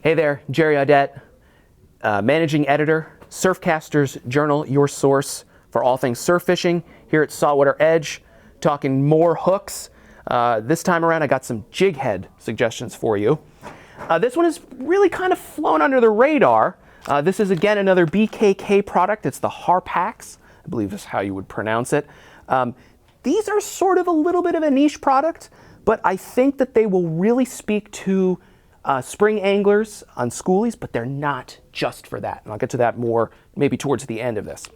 Hey there, Jerry Audet, Managing Editor, Surfcasters Journal, your source for all things surf fishing here at Saltwater Edge, talking more hooks. This time around I got some jig head suggestions for you. This one is really kind of flown under the radar. This is again another BKK product. It's the Harpax, I believe is how you would pronounce it. These are sort of a little bit of a niche product, but I think that they will really speak to spring anglers on schoolies, but they're not just for that. And I'll get to that more maybe towards the end of this.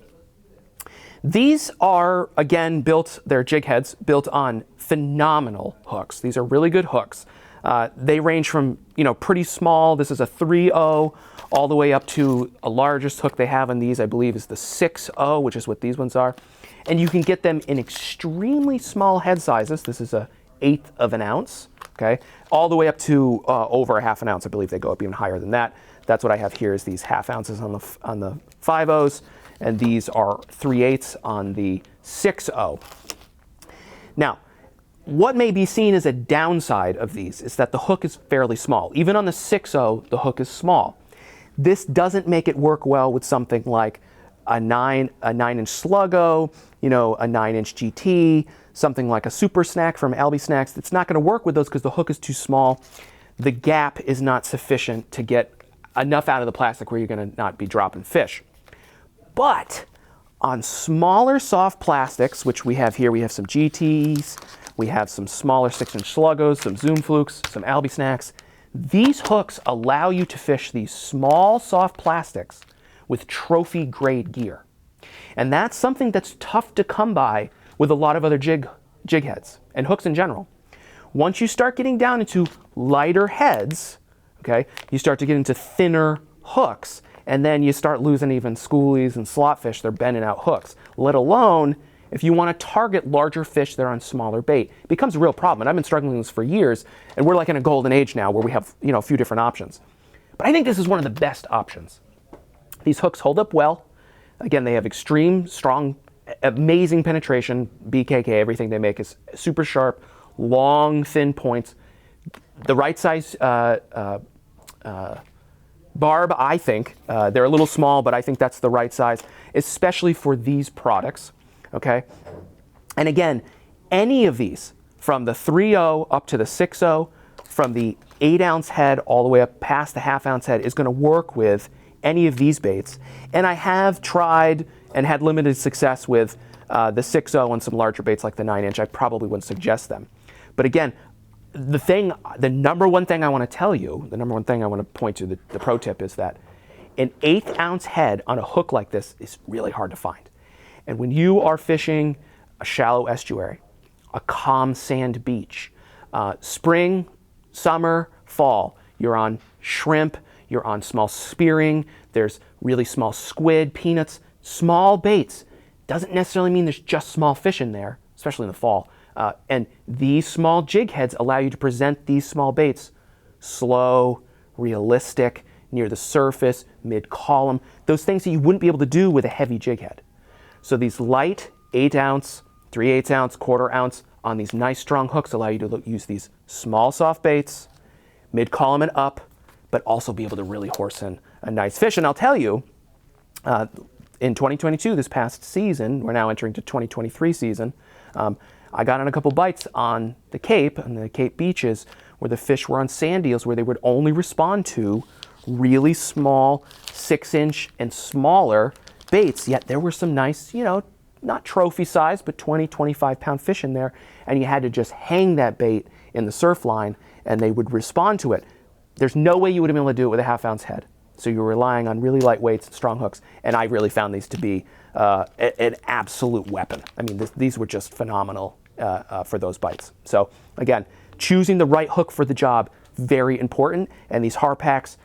These are, again, they're jig heads built on phenomenal hooks. These are really good hooks. They range from, pretty small. This is a 3.0 all the way up to a largest hook they have on these, I believe, is the 6.0, which is what these ones are. And you can get them in extremely small head sizes. This is 1/8 of an ounce, okay? All the way up to over 1/2 ounce. I believe they go up even higher than that. That's what I have here is these 1/2 ounces on the 5.0s, and these are 3/8 on the 6.0. Now, what may be seen as a downside of these is that the hook is fairly small. Even on the 6.0, the hook is small. This doesn't make it work well with something like a 9-inch Sluggo, a 9-inch GT, something like a Super Snack from Albie Snacks. It's not going to work with those because the hook is too small. The gap is not sufficient to get enough out of the plastic where you're going to not be dropping fish. But on smaller soft plastics, which we have here, we have some GTs, we have some smaller 6-inch Sluggos, some Zoom Flukes, some Albie Snacks. These hooks allow you to fish these small soft plastics with trophy grade gear. And that's something that's tough to come by with a lot of other jig heads and hooks in general. Once you start getting down into lighter heads, okay, you start to get into thinner hooks, and then you start losing even schoolies and slot fish. They're bending out hooks, let alone if you want to target larger fish that are on smaller bait. It becomes a real problem, and I've been struggling with this for years, and we're like in a golden age now where we have a few different options. But I think this is one of the best options. These hooks hold up well. Again, they have extreme, strong, amazing penetration. BKK, everything they make is super sharp, long, thin points. The right size barb, I think. They're a little small, but I think that's the right size, especially for these products, okay? And again, any of these, from the 3.0 up to the 6.0, from the 8-ounce head all the way up past the 1/2 ounce head, is going to work with any of these baits. And I have tried and had limited success with the 6.0 and some larger baits like the 9-inch. I probably wouldn't suggest them. But again, the number one thing I want to tell you, the number one thing I want to point to, the pro tip is that an 1/8 ounce head on a hook like this is really hard to find. And when you are fishing a shallow estuary, a calm sand beach, spring, summer, fall, you're on shrimp, you're on small spearing, there's really small squid, peanuts, small baits. Doesn't necessarily mean there's just small fish in there, especially in the fall. And these small jig heads allow you to present these small baits slow, realistic, near the surface, mid-column, those things that you wouldn't be able to do with a heavy jig head. So these light 8-ounce, 3/8 ounce, 1/4 ounce on these nice strong hooks allow you to use these small soft baits, mid-column and up, but also be able to really horse in a nice fish. And I'll tell you, in 2022, this past season, we're now entering to 2023 season, I got on a couple bites on the Cape beaches, where the fish were on sand eels, where they would only respond to really small 6-inch and smaller baits. Yet there were some nice, not trophy size, but 20, 25 pound fish in there. And you had to just hang that bait in the surf line and they would respond to it. There's no way you would have been able to do it with a 1/2 ounce head. So you're relying on really light weights and strong hooks. And I really found these to be an absolute weapon. I mean, these were just phenomenal for those bites. So again, choosing the right hook for the job, very important. And these Harpax,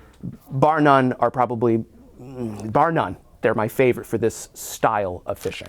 bar none, they're my favorite for this style of fishing.